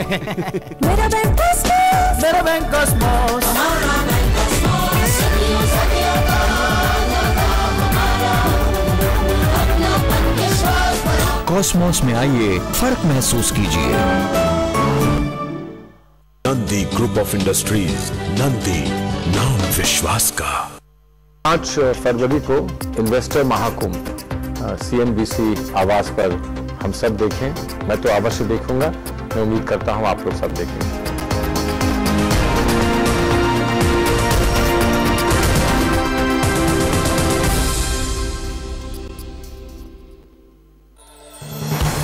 मेरा bank Cosmos, मेरा bank Cosmos, हमारा बैंक कॉस्मोस, सदियों सदियों का हमारा अपनापन विश्वास बड़ा। कॉस्मोस में आइए, फर्क महसूस कीजिए। Nandi group of industries, Nandi नाम विश्वास का। 5 फरवरी को इन्वेस्टर महाकुंभ CNBC आवास पर हम सब देखें। मैं तो अवश्य देखूंगा, मैं उम्मीद करता हूं आप लोग सब देखेंगे।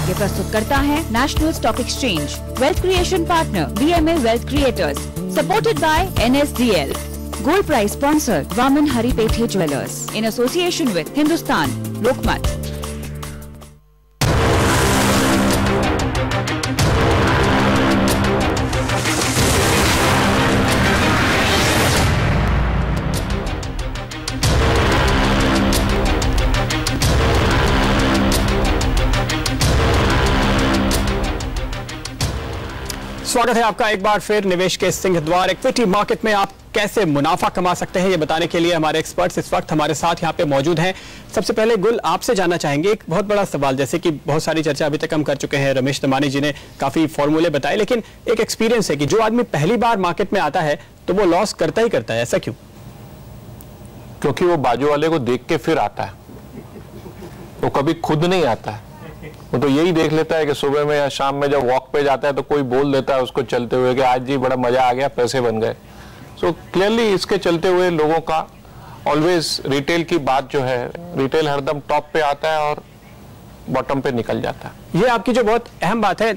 ये प्रस्तुत करता है National Stock Exchange, wealth creation partner BMA wealth creators, supported by NSDL, gold prize sponsor Waman Haripethe jewellers, in association with Hindustan Lokmat. स्वागत है आपका एक बार फिर निवेश के सिंह द्वार। इक्विटी मार्केट में आप कैसे मुनाफा कमा सकते हैं, ये बताने के लिए हमारे एक्सपर्ट्स इस वक्त हमारे साथ यहाँ पे मौजूद हैं। सबसे पहले गुल, आपसे जानना चाहेंगे एक बहुत बड़ा सवाल। जैसे कि बहुत सारी चर्चा अभी तक हम कर चुके हैं, रमेश दमानी जी ने काफी फॉर्मूले बताए, लेकिन एक एक्सपीरियंस है कि जो आदमी पहली बार मार्केट में आता है तो वो लॉस करता ही करता है। ऐसा क्यों? क्योंकि वो बाजू वाले को देख के फिर आता है, वो कभी खुद नहीं आता है। वो तो यही देख लेता है कि सुबह में या शाम में जब वॉक पे जाता है तो कोई बोल देता है उसको चलते हुए कि आज जी बड़ा मजा आ गया, पैसे बन गए। सो क्लियरली इसके चलते हुए लोगों का ऑलवेज रिटेल की बात जो है, रिटेल हरदम टॉप पे आता है और बॉटम पे निकल जाता है। ये आपकी जो बहुत अहम बात है।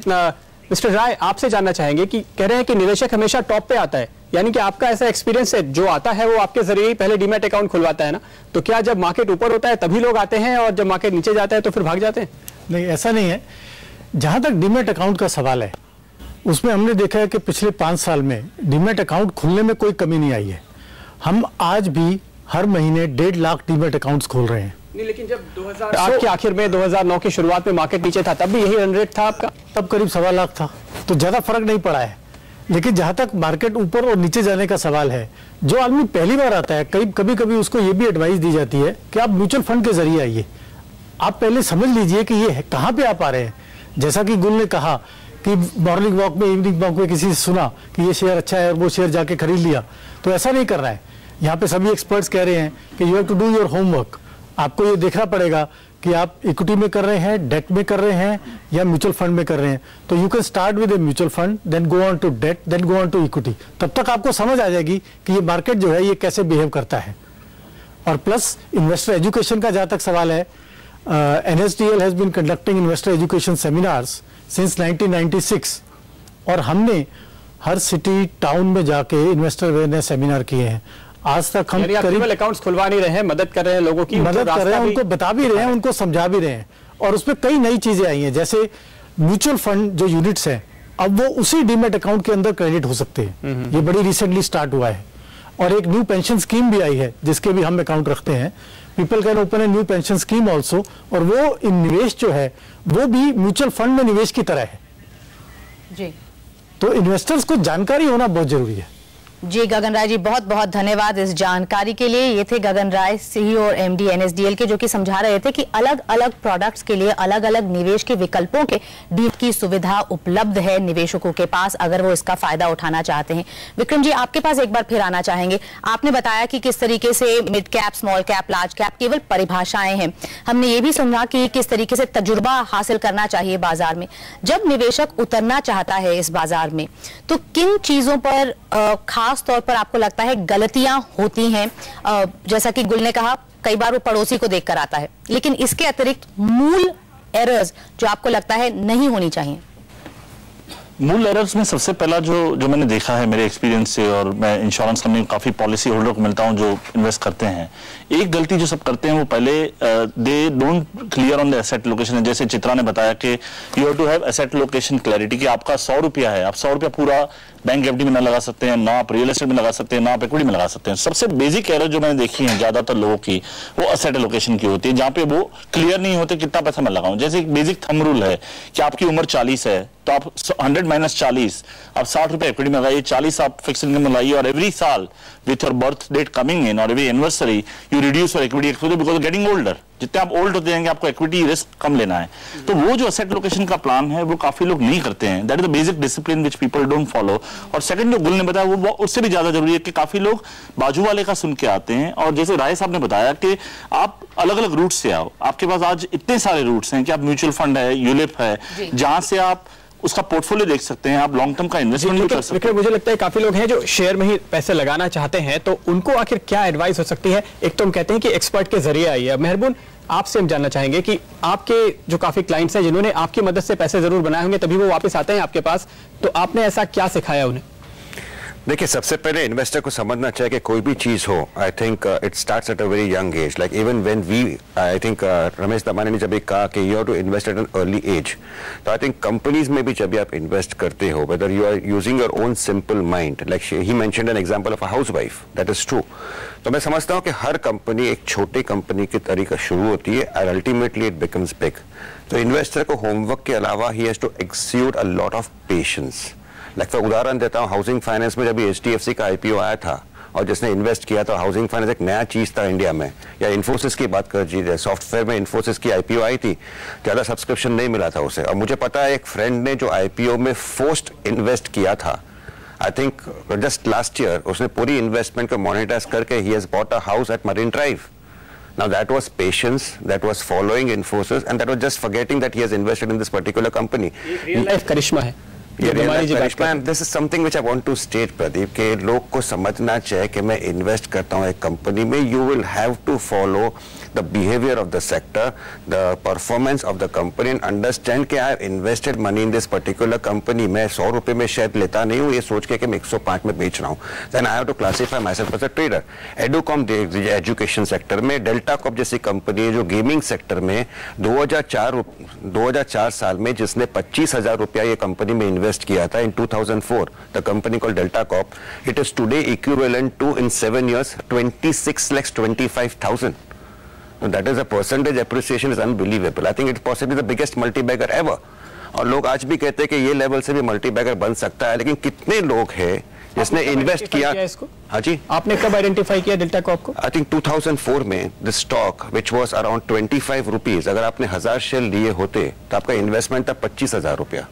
मिस्टर राय, आपसे जानना चाहेंगे कि कह रहे हैं कि निवेशक हमेशा टॉप पे आता है, यानी कि आपका ऐसा एक्सपीरियंस है जो आता है वो आपके जरिए ही पहले डीमैट अकाउंट खुलवाता है ना, तो क्या जब मार्केट ऊपर होता है तभी लोग आते हैं और जब मार्केट नीचे जाता है तो फिर भाग जाते हैं? नहीं, ऐसा नहीं है। जहां तक डीमैट अकाउंट का सवाल है, उसमें हमने देखा है कि पिछले 5 साल में डीमैट अकाउंट खुलने में कोई कमी नहीं आई है। हम आज भी हर महीने 1.5 लाख डीमैट अकाउंट्स खोल रहे हैं। नहीं, लेकिन जब 2008 के आखिर में 2009 की शुरुआत में मार्केट नीचे था तब भी यही रन रेट था आपका? तब करीब 1.25 लाख था, तो ज्यादा फर्क नहीं पड़ा है। लेकिन जहां तक मार्केट ऊपर और नीचे जाने का सवाल है, जो आदमी पहली बार आता है, कभी कभी उसको ये भी एडवाइस दी जाती है कि आप म्यूचुअल फंड के जरिए आइए। आप पहले समझ लीजिए कि ये कहाँ पे आप आ रहे हैं। जैसा कि गुल ने कहा कि मॉर्निंग वॉक में, इवनिंग वॉक में किसी से सुना कि ये शेयर अच्छा है और वो शेयर जाके खरीद लिया, तो ऐसा नहीं करना है। यहाँ पे सभी एक्सपर्ट्स कह रहे हैं कि you have to do your homework. आपको ये देखना पड़ेगा कि आप इक्विटी में कर रहे हैं, डेट में कर रहे हैं या म्यूचुअल फंड में कर रहे हैं। तो you can start with a mutual fund, then go on to debt, then go on to equity. तब तक आपको समझ आ जाएगी कि ये मार्केट जो है ये कैसे बिहेव करता है। और प्लस इन्वेस्टर एजुकेशन का जहाँ तक सवाल है, NSDL has been conducting investor education seminars since 1996 और हमने हर सिटी टाउन में जाके इन्वेस्टर अवेयरनेस सेमिनार किए हैं। आज तक हम करीब अकाउंट्स खुलवा नहीं रहे हैं, मदद कर रहे हैं लोगों की, मदद कर रहे हैं, उनको बता भी रहे हैं, उनको समझा भी रहे हैं। और उसमें कई नई चीजें आई हैं, जैसे म्यूचुअल फंड जो यूनिट्स हैं अब वो उसी डीमैट अकाउंट के अंदर क्रेडिट हो सकते हैं। ये बड़ी रिसेंटली स्टार्ट हुआ है। और एक न्यू पेंशन स्कीम भी आई है जिसके भी हम अकाउंट रखते हैं। People can open a new pension scheme also, और वो निवेश जो है वो भी म्यूचुअल फंड में निवेश की तरह है जी। तो इन्वेस्टर्स को जानकारी होना बहुत जरूरी है। जी गगन राय जी, बहुत बहुत धन्यवाद इस जानकारी के लिए। ये थे गगन राय, CEO और MD NSDL के, जो कि समझा रहे थे कि अलग अलग प्रोडक्ट्स के लिए अलग अलग निवेश के विकल्पों के डील की सुविधा उपलब्ध है निवेशकों के पास, अगर वो इसका फायदा उठाना चाहते हैं। विक्रम जी, आपके पास एक बार फिर आना चाहेंगे। आपने बताया कि किस तरीके से mid cap, small cap, large cap केवल परिभाषाएं हैं। हमने ये भी सुना कि किस तरीके से तजुर्बा हासिल करना चाहिए बाजार में। जब निवेशक उतरना चाहता है इस बाजार में, तो किन चीजों पर खास तौर पर आपको लगता है गलतियां होती हैं? जैसा कि गुल ने कहा, कई बार वो पड़ोसी को देखकर आता है, लेकिन इसके अतिरिक्त मूल एरर्स जो आपको लगता है नहीं होनी चाहिए? मूल एरर्स में सबसे पहला जो मैंने देखा है मेरे एक्सपीरियंस से, और मैं इंश्योरेंस कंपनी काफी पॉलिसी होल्डर को मिलता हूं जो इन्वेस्ट करते हैं, एक गलती जो सब करते हैं वो पहले they don't clear on the asset location. जैसे चित्रा ने बताया कि you have to have asset location clarity, कि आपका 100 रुपया है, आप 100 रुपया पूरा बैंक एफडी में ना लगा सकते हैं, ना आप रियल एस्टेट में लगा सकते हैं, ना आप इक्विटी में लगा सकते हैं। सबसे बेसिक एरर जो मैंने देखी है ज्यादातर लोगों की, वो एसेट लोकेशन की होती है, जहां पे वो क्लियर नहीं होते कितना पैसा मैं लगाऊं। जैसे एक बेसिक थंब रूल है कि आपकी उम्र 40 है तो आप 100 -40, आप 60 रुपए इक्विटी में लगाइए, 40 आप फिक्स इनकम में लगाइए, और एवरी साल with your birth date coming in और every anniversary you reduce your equity exposure because getting older. जितने आप ओल्ड होते जाएंगे आपको इक्विटी रिस्क कम लेना है। तो वो जो एसेट लोकेशन का प्लान है वो काफी लोग नहीं करते हैं। That is the basic discipline which people don't follow. और सेकंड जो गुल ने बताया वो उससे भी ज्यादा जरूरी है कि काफी लोग बाजू वाले का सुन के आते हैं, और जैसे राय साहब ने बताया कि आप अलग अलग रूट से आओ। आपके पास आज इतने सारे रूट्स हैं कि आप म्यूचुअल फंड है, यूलिप है, जहां से आप उसका पोर्टफोलियो देख सकते हैं, आप लॉन्ग टर्म का इन्वेस्टमेंट भी कर सकते हैं। मुझे लगता है काफी लोग हैं जो शेयर में ही पैसे लगाना चाहते हैं, तो उनको आखिर क्या एडवाइस हो सकती है? एक तो हम कहते हैं कि एक्सपर्ट के जरिए आइए। अब मेहरबान आपसे हम जानना चाहेंगे कि आपके जो काफी क्लाइंट्स हैं जिन्होंने आपकी मदद से पैसे जरूर बनाए होंगे तभी वो वापस आते हैं आपके पास, तो आपने ऐसा क्या सिखाया उन्हें? देखिए, सबसे पहले इन्वेस्टर को समझना चाहिए कि कोई भी चीज हो, I think it starts at a very young age. Like even when we, I think Ramesh Damani ने जब एक कहा कि you have to invest at an early age, तो आई थिंक कंपनीज में भी जब आप इन्वेस्ट करते हो, whether you are using your own simple mind, like he mentioned an example of a housewife, that is true. तो मैं समझता हूँ कि हर कंपनी एक छोटी कंपनी की तरीका शुरू होती है और अल्टीमेटली इट बिकम्स बिग। तो इन्वेस्टर को होमवर्क के अलावा he has to execute a lot of patience. Like मैं उदाहरण देता हूँ, हाउसिंग फाइनेंस में जब HDFC का IPO आया था और जिसने इन्वेस्ट किया था, हाउसिंग फाइनेंस एक नया चीज था इंडिया में। या इन्फोसिस की बात कर लीजिए, सॉफ्टवेयर में इन्फोसिस की IPO आई थी, ज्यादा सब्सक्रिप्शन नहीं मिला था उसे। और मुझे पता है एक फ्रेंड ने जो IPO में फर्स्ट इन्वेस्ट किया था, I think just last year, उसने पूरी इन्वेस्टमेंट को मॉनिटाइज करके he has bought a house at Marine Drive. Now that was patience, that was following Infosys, and that was just forgetting that he has invested in this particular company. Real life करिश्मा है। This is something which I want to state, Pradeep, के लोग को समझना चाहिए कि मैं invest करता हूं एक कंपनी में, you will have to follow the behaviour of the sector, the performance of the company, and understand कि I have invested money in this particular company. मैं 100 रुपए में शेयर लेता नहीं हूं ये सोच के कि मैं 105 में बेच रहा हूं। Then I have to classify myself as a trader. Educomp education sector में, डेल्टा कॉप जैसी कंपनी है जो गेमिंग सेक्टर में 2004 साल में जिसने 25,000 रुपया ये कंपनी में इन्वेस्ट किया था in 2004, the company called Delta Corp, it is today equivalent to in 7 years 26,25,000. That is a percentage appreciation is unbelievable. I think it's possibly the biggest multi-bagger ever. और लोग आज भी कहते हैं कि ये लेवल से भी मल्टी-बैगर बन सकता है, लेकिन कितने लोग हैं जिसने इन्वेस्ट किया इसको? हाँ जी, आपने कब आइडेंटिफाई किया डेल्टा कॉप को? आई थिंक 2004 में the stock which was around 25 rupees, अगर आपने 1000 शेयर लिए होते तो आपका इन्वेस्टमेंट था 25,000 रुपया,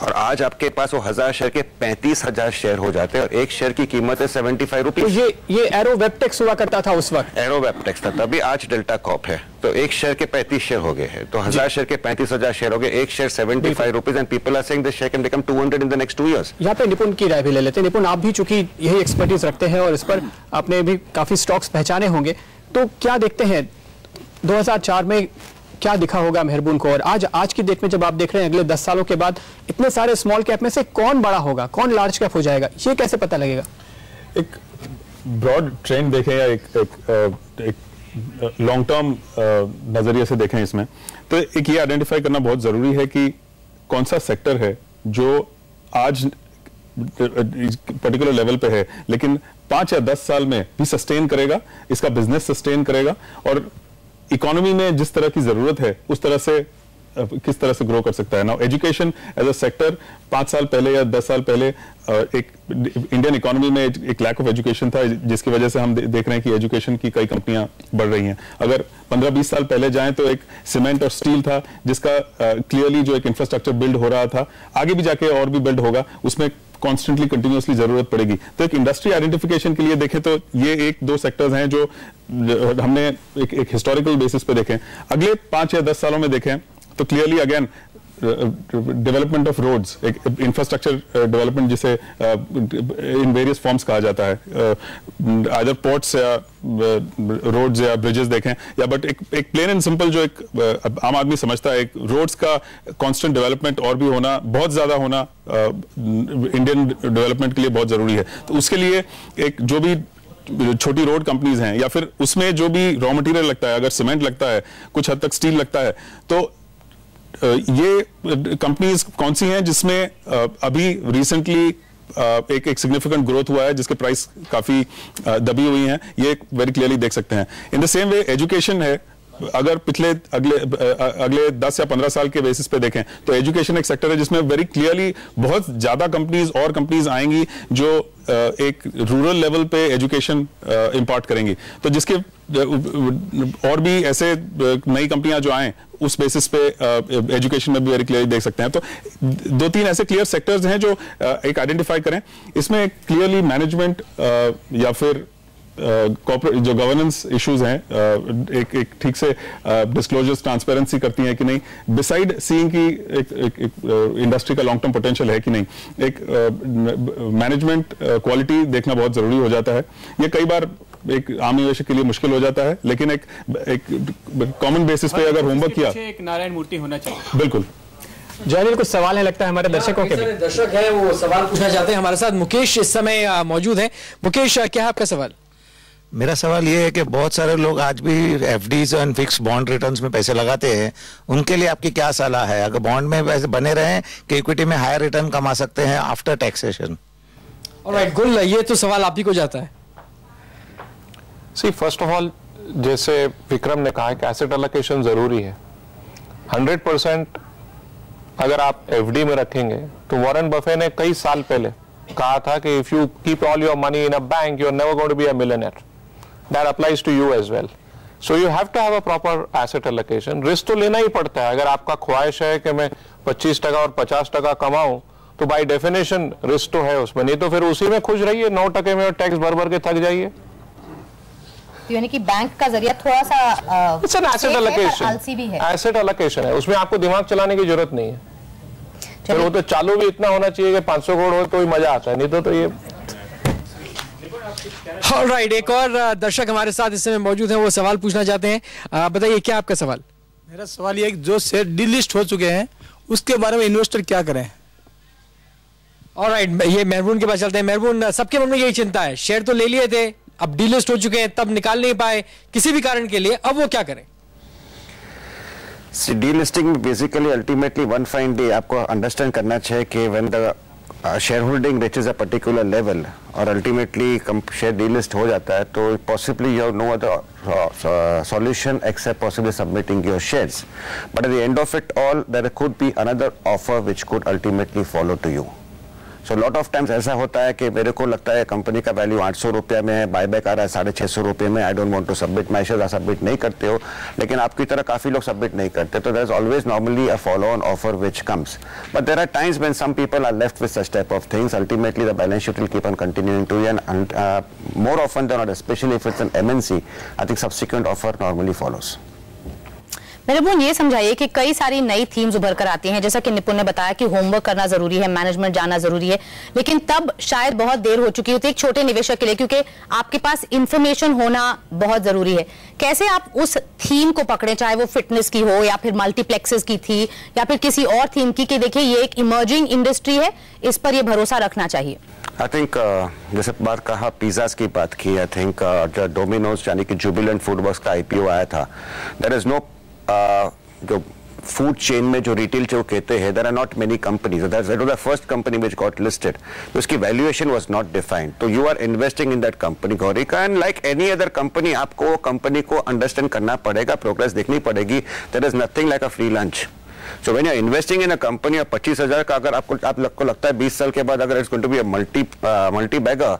और आज आपके पास वो 1000 शेयर के 35,000 शेयर हो जाते हैं और एक शेयर की कीमत है 75 रुपीज। तो ये एरो वेबटेक्स हुआ करता था उस वक्त? एरो वेबटेक्स था तभी, आज डेल्टा कॉप है। तो एक शेयर के 35 शेयर हो गए हैं, तो 1000 शेयर के 35,000 शेयर हो गए, एक share 75 rupees, and people are saying this share can become 200 in the next 2 years। यहाँ पे निपुण की राय भी ले लेते हैं। निपुण, आप भी चूंकि यही एक्सपर्टीज रखते हैं और इस पर आपने भी काफी स्टॉक्स पहचाने होंगे, तो क्या देखते हैं 2004 में क्या दिखा होगा मेहरबून को, और आज की डेट में जब आप देख रहे हैं अगले 10 सालों के बाद इतने सारे स्मॉल कैप में से कौन बड़ा होगा, कौन लार्ज कैप हो जाएगा, ये कैसे पता लगेगा? एक ब्रॉड ट्रेंड देखें या एक लॉन्ग टर्म नजरिए से देखें इसमें, तो एक ये आइडेंटिफाई करना बहुत जरूरी है कि कौन सा सेक्टर है जो आज पर्टिकुलर लेवल पे है लेकिन 5 या 10 साल में भी सस्टेन करेगा, इसका बिजनेस सस्टेन करेगा, और इकोनॉमी में जिस तरह की जरूरत है उस तरह से किस तरह से ग्रो कर सकता है। Now education as a sector 5 साल पहले या 10 साल पहले एक इंडियन इकोनॉमी में एक लैक ऑफ एजुकेशन था, जिसकी वजह से हम देख रहे हैं कि एजुकेशन की कई कंपनियां बढ़ रही हैं। अगर 15-20 साल पहले जाएं तो एक सीमेंट और स्टील था जिसका क्लियरली जो एक इंफ्रास्ट्रक्चर बिल्ड हो रहा था, आगे भी जाके और भी बिल्ड होगा, उसमें कॉन्स्टेंटली कंटिन्यूसली जरूरत पड़ेगी। तो एक इंडस्ट्री आइडेंटिफिकेशन के लिए देखें तो ये 1-2 सेक्टर्स हैं जो हमने एक हिस्टोरिकल बेसिस पे देखें। अगले 5 या 10 सालों में देखें तो clearly again development of roads, एक इंफ्रास्ट्रक्चर डेवलपमेंट जिसे इन वेरियस फॉर्म्स कहा जाता है, आइदर पोर्ट्स या रोड्स या ब्रिजेस देखें, या बट एक प्लेन एंड सिंपल जो एक आम आदमी समझता है, एक रोड्स का कांस्टेंट डेवलपमेंट और भी होना, बहुत ज्यादा होना इंडियन डेवलपमेंट के लिए बहुत जरूरी है। तो उसके लिए एक जो भी छोटी रोड कंपनीज हैं या फिर उसमें जो भी रॉ मटेरियल लगता है, अगर सीमेंट लगता है, कुछ हद तक स्टील लगता है, तो ये कंपनीज कौन सी हैं जिसमें अभी रिसेंटली एक सिग्निफिकेंट ग्रोथ हुआ है, जिसके प्राइस काफी दबी हुई हैं, ये वेरी क्लियरली देख सकते हैं। In the same way education है, अगर अगले 10 या 15 साल के बेसिस पे देखें तो एजुकेशन एक सेक्टर है जिसमें वेरी क्लियरली बहुत ज्यादा कंपनीज आएंगी जो एक रूरल लेवल पे एजुकेशन इंपार्ट करेंगी, तो जिसके और भी ऐसे नई कंपनियां जो आए उस बेसिस पे एजुकेशन में भी वेरी क्लियरली देख सकते हैं। तो 2-3 ऐसे क्लियर सेक्टर्स हैं जो एक आइडेंटिफाई करें, इसमें क्लियरली मैनेजमेंट या फिर जो गवर्नेंस इश्यूज हैं, एक ठीक से डिस्क्लोजर्स ट्रांसपेरेंसी करती हैं कि नहीं, बिसाइड सीइंग की एक इंडस्ट्री का लॉन्ग टर्म पोटेंशियल है कि नहीं, एक मैनेजमेंट क्वालिटी देखना बहुत जरूरी हो जाता है। ये कई बार एक आम निवेशक के लिए मुश्किल हो जाता है, लेकिन एक कॉमन बेसिस पे अगर होमवर्क किया, एक नारायण मूर्ति होना चाहिए। बिल्कुल। जयनील, कुछ सवाल है लगता है हमारे दर्शकों के भी। दर्शक है वो सवाल पूछना चाहते हैं। हमारे साथ मुकेश इस समय मौजूद है। मुकेश, क्या है आपका सवाल? मेरा सवाल ये है कि बहुत सारे लोग आज भी एफडीज और फिक्स बॉन्ड रिटर्न्स में पैसे लगाते हैं, उनके लिए आपकी क्या सलाह है? अगर बॉन्ड में पैसे बने रहें कि इक्विटी में हायर रिटर्न कमा सकते हैं आफ्टर टैक्सेशन? ऑलराइट गुल, ये तो सवाल आप ही को जाता है। सी, फर्स्ट ऑफ ऑल, जैसे विक्रम ने कहा कि एसेट एलोकेशन जरूरी है। 100% अगर आप एफडी में रखेंगे तो वॉरेन बफे ने कई साल पहले कहा था कि if you keep all your money in a bank you are never going to be a millionaire. That applies to you as well. So you have to have a proper asset allocation. Risk तो लेना ही पड़ता है। अगर आपका ख्वाहिश है कि मैं 25% और 50% कमाऊं तो बाय डेफिनेशन रिस्क तो है उसमें, नहीं तो फिर उसी में खुश रहिए, 9% में टैक्स भर के थक जाइए। यानी कि बैंक का जरिया थोड़ा सा it's an asset allocation, asset allocation है, उसमें आपको दिमाग चलाने की जरूरत नहीं है। फिर वो तो चालू भी इतना होना चाहिए कि 500 करोड़ हो तो ही मजा आता है, नहीं तो ये। ऑलराइट, एक और दर्शक हमारे साथ इस समय मौजूद हैं, वो सवाल पूछना चाहते हैं। बताइए, क्या आपका सवाल? मेरा सवाल ये है कि जो शेयर डीलिस्ट हो चुके हैं उसके बारे में इन्वेस्टर क्या करें? ऑलराइट, ये मेहरबून के पास चलते हैं। मेहरबून, सबके मन में यही चिंता है, शेयर तो ले लिए थे, अब डीलिस्ट हो चुके हैं, तब निकाल नहीं पाए किसी भी कारण के लिए, अब वो क्या करें? डीलिस्टिंग में basically ultimately one fine day आपको अंडरस्टैंड करना चाहिए कि when the shareholding reaches a particular level और ultimately share delist हो जाता है तो possibly you have no other solution except possibly submitting your shares, but at the end of it all there could be another offer which could ultimately follow to you. So lot of times ऐसा होता है कि मेरे को लगता है company का value 800 रुपये में है, बायबैक आ रहा है 650 रुपये में, I don't want to submit my share, submit नहीं करते हो, लेकिन आपकी तरह काफी लोग सबमिट नहीं करते, तो there is always normally a follow on offer which comes, but there are times when some people are left with such type of things, ultimately the balance sheet will keep on continuing to end more often than not, specially if it's an MNC, I think subsequent offer normally follows. Meherboon, ये समझाइए कि कई सारी नई themes उभर कर आती हैं, जैसा कि निपुण ने बताया कि होमवर्क करना जरूरी है, मैनेजमेंट जानना जरूरी है, लेकिन तब शायद बहुत देर हो चुकी होती है एक छोटे निवेशक के लिए, क्योंकि आपके पास इंफॉर्मेशन होना बहुत जरूरी है। कैसे आप उस थीम को पकड़े, चाहे वो फिटनेस की हो या फिर मल्टीप्लेक्सेस की थी या फिर किसी और थीम की, कि देखिए ये एक इमर्जिंग इंडस्ट्री है, इस पर ये भरोसा रखना चाहिए। आई थिंक जैसे बात कहा, पिज़्ज़ास की बात की, आई थिंक जो डोमिनोज यानी कि जुबिलेंट फूडवर्क्स का आईपीओ आया था, देयर इज नो जो फूड चेन में जो रिटेल जो कहते हैं, there are not many companies, that was the first company which got listed, उसकी वैल्यूएशन वाज नॉट डिफाइंड, तो you are investing in that company Gaurika, and like any other company आपको company को understand करना पड़ेगा, progress देखनी पड़ेगी, there is nothing like a free lunch. So when you're investing in a company of 25,000 का अगर आपको लगता है 20 साल के बाद अगर it's going to be a multi-bagger,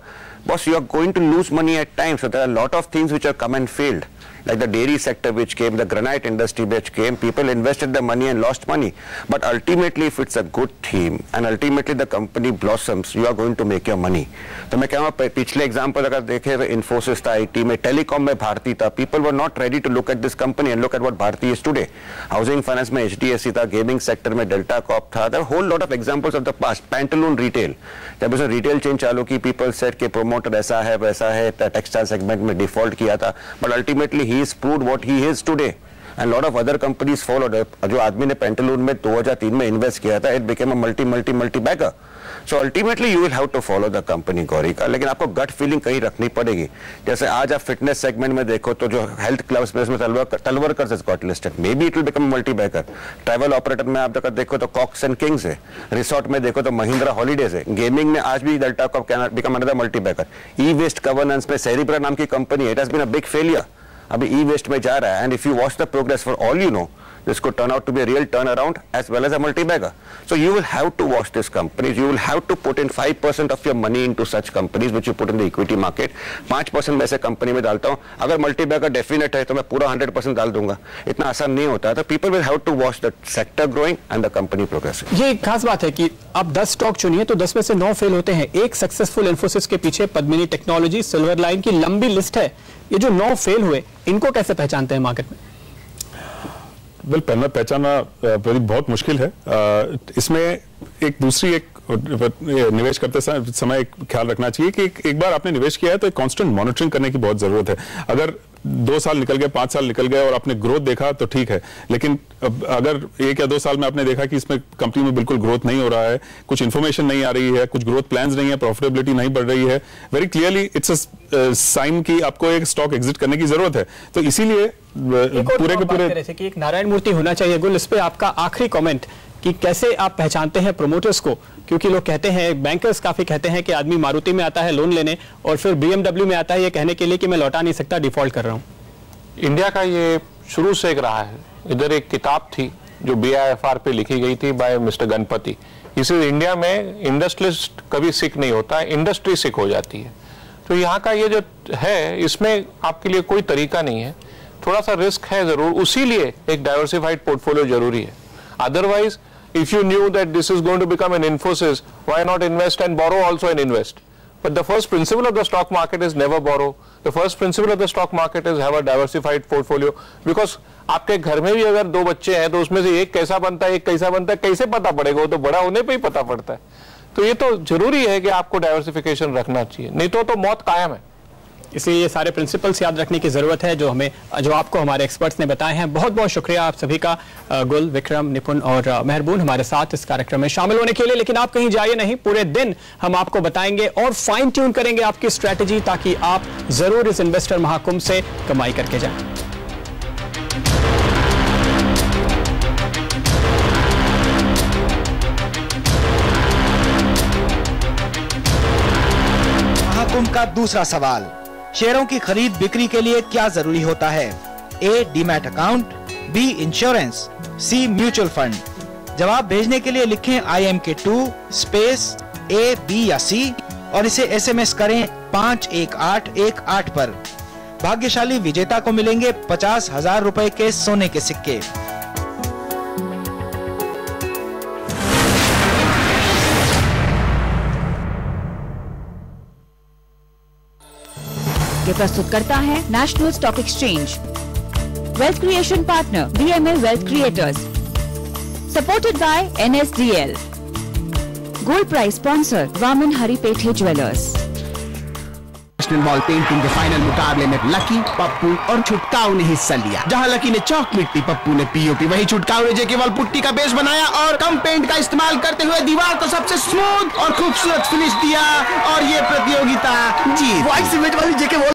boss, you are going to lose money at times. So there are a lot of things which have come and failed, like the dairy sector which came, the granite industry which came, people invested the money and lost money. But ultimately, if it's a good theme and ultimately the company blossoms, you are going to make your money. तो मैं कहूँगा पिछले example अगर देखे इन्फोसिस था, IT में, telecom में भारती था, people were not ready to look at this company and look at what Bharti is today. Housing finance में HDFC था, गेमिंग सेक्टर में डेल्टा कॉप था, there are whole lot of examples of the past. Pantaloon retail, जब उसने retail chain चालू की, people said कि promoter ऐसा है वैसा है, टेक्सटाइल सेगमेंट में डिफॉल्ट किया था, but ultimately he is proved what he is today. And lot of other companies followed. जो आदमी ने पेंटलून में 2003 में इन्वेस्ट किया था, it became a multi bagger. So ultimately you will have to follow the company Gaurika, लेकिन आपको gut feeling कहीं रखनी पड़ेगी। जैसे आज आप फिटनेस सेगमेंट में देखो तो जो हेल्थ क्लब्स में Talwalkar got listed, maybe it will become multi bagger. Travel operator में आप देखो तो कॉक्स एंड किंग्स है, रिसोर्ट में देखो तो महिंद्रा हॉलीडेज है, गेमिंग में आज भी Delta Corp can become another multi bagger. E waste governance में सेरिब्रा नाम की कंपनी है, it has been a big failure, अभी ई वेस्ट में जा रहा है, and if you watch the progress for all you know, this could turn out to be a real turnaround as well as a multi-bagger. So you will have to watch these companies. You will have to put in 5% of your money into such companies which you put in the equity market. 5% मैं ऐसे company में डालता हूँ. अगर multi-bagger definite है तो मैं पूरा 100% डाल दूंगा. इतना आसान नहीं होता. तो people will have to watch the sector growing and the company progressing. ये एक खास बात है कि आप 10 स्टॉक चुनिए तो 10 में से 9 फेल होते हैं. एक सक्सेसफुल इन्फोसिस के पीछे पद्मिनी टेक्नोलॉजी, सिल्वर लाइन की लंबी लिस्ट है. ये जो 9 फेल हुए, इनको कैसे पहचानते हैं मार्केट में? पहचाना बहुत मुश्किल है. इसमें एक दूसरी निवेश करते समय एक ख्याल रखना चाहिए कि एक बार आपने निवेश किया है तो एक कांस्टेंट मॉनिटरिंग करने की बहुत जरूरत है. अगर 2 साल निकल गए, 5 साल निकल गए और आपने ग्रोथ देखा तो ठीक है, लेकिन अगर 1 या 2 साल में आपने देखा कि इसमें कंपनी में बिल्कुल ग्रोथ नहीं हो रहा है, कुछ इन्फॉर्मेशन नहीं आ रही है, कुछ ग्रोथ प्लान्स नहीं है, प्रॉफिटेबिलिटी नहीं बढ़ रही है, very clearly it's a sign कि आपको एक स्टॉक एग्जिट करने की जरूरत है. तो इसीलिए पूरे के पूरे कि एक नारायण मूर्ति होना चाहिए. गुल, इस पे आपका आखिरी कमेंट कि कैसे आप पहचानते हैं प्रोमोटर्स को, क्योंकि लोग कहते हैं, बैंकर्स काफी कहते हैं कि आदमी मारुति में आता है लोन लेने और फिर BMW में आता है ये कहने के लिए कि मैं लौटा नहीं सकता, डिफॉल्ट कर रहा हूं. इंडिया का ये शुरू से एक रहा है. इधर एक किताब थी जो BIFR पे लिखी गई थी बाय मिस्टर गणपति. इसे इंडिया में इंडस्ट्रियलिस्ट कभी सिक नहीं होता, इंडस्ट्री सिक हो जाती है. तो यहाँ का ये जो है, इसमें आपके लिए कोई तरीका नहीं है, थोड़ा सा रिस्क है जरूर, उसी लिए एक डाइवर्सिफाइड पोर्टफोलियो जरूरी है. Otherwise if you knew that this is going to become an Infosys, why not invest and borrow also and invest? But the first principle of the stock market is never borrow. The first principle of the stock market is have a diversified portfolio, because आपके घर में भी अगर 2 बच्चे हैं तो उसमें से एक कैसा बनता है, एक कैसा बनता है, कैसे पता पड़ेगा? वो तो बड़ा होने पे ही पता पड़ता है. तो ये तो जरूरी है कि आपको डाइवर्सिफिकेशन रखना चाहिए, नहीं तो मौत कायम है. इसलिए ये सारे प्रिंसिपल्स याद रखने की जरूरत है जो आपको हमारे एक्सपर्ट्स ने बताए हैं. बहुत बहुत शुक्रिया आप सभी का, गुल, विक्रम, निपुण और मेहरबून, हमारे साथ इस कार्यक्रम में शामिल होने के लिए. लेकिन आप कहीं जाइए नहीं, पूरे दिन हम आपको बताएंगे और फाइन ट्यून करेंगे आपकी स्ट्रेटेजी, ताकि आप जरूर इस इन्वेस्टर महाकुंभ से कमाई करके जाएं. महाकुंभ का दूसरा सवाल, शेयरों की खरीद बिक्री के लिए क्या जरूरी होता है? A. Demat account, B. Insurance, C. Mutual fund. जवाब भेजने के लिए लिखें IMK2 स्पेस A, B या C और इसे SMS करें 51818 पर. भाग्यशाली विजेता को मिलेंगे 50,000 रुपए के सोने के सिक्के. ये प्रस्तुत करता है National Stock Exchange. Wealth creation partner BMA wealth creators, supported by NSDL. Gold prize sponsor Waman Haripethe jewellers. National ball painting के फाइनल मुकाबले में लकी, पप्पू और छुटकाऊ ने हिस्सा लिया. जहां लकी ने चौक मिट्टी, पप्पू ने POP, वहीं छुटकाऊ ने जेके वॉल पुट्टी का बेस बनाया और कम पेंट का इस्तेमाल करते हुए दीवार को सबसे स्मूथ और खूबसूरत फिनिश दिया और ये प्रतियोगिता जीत.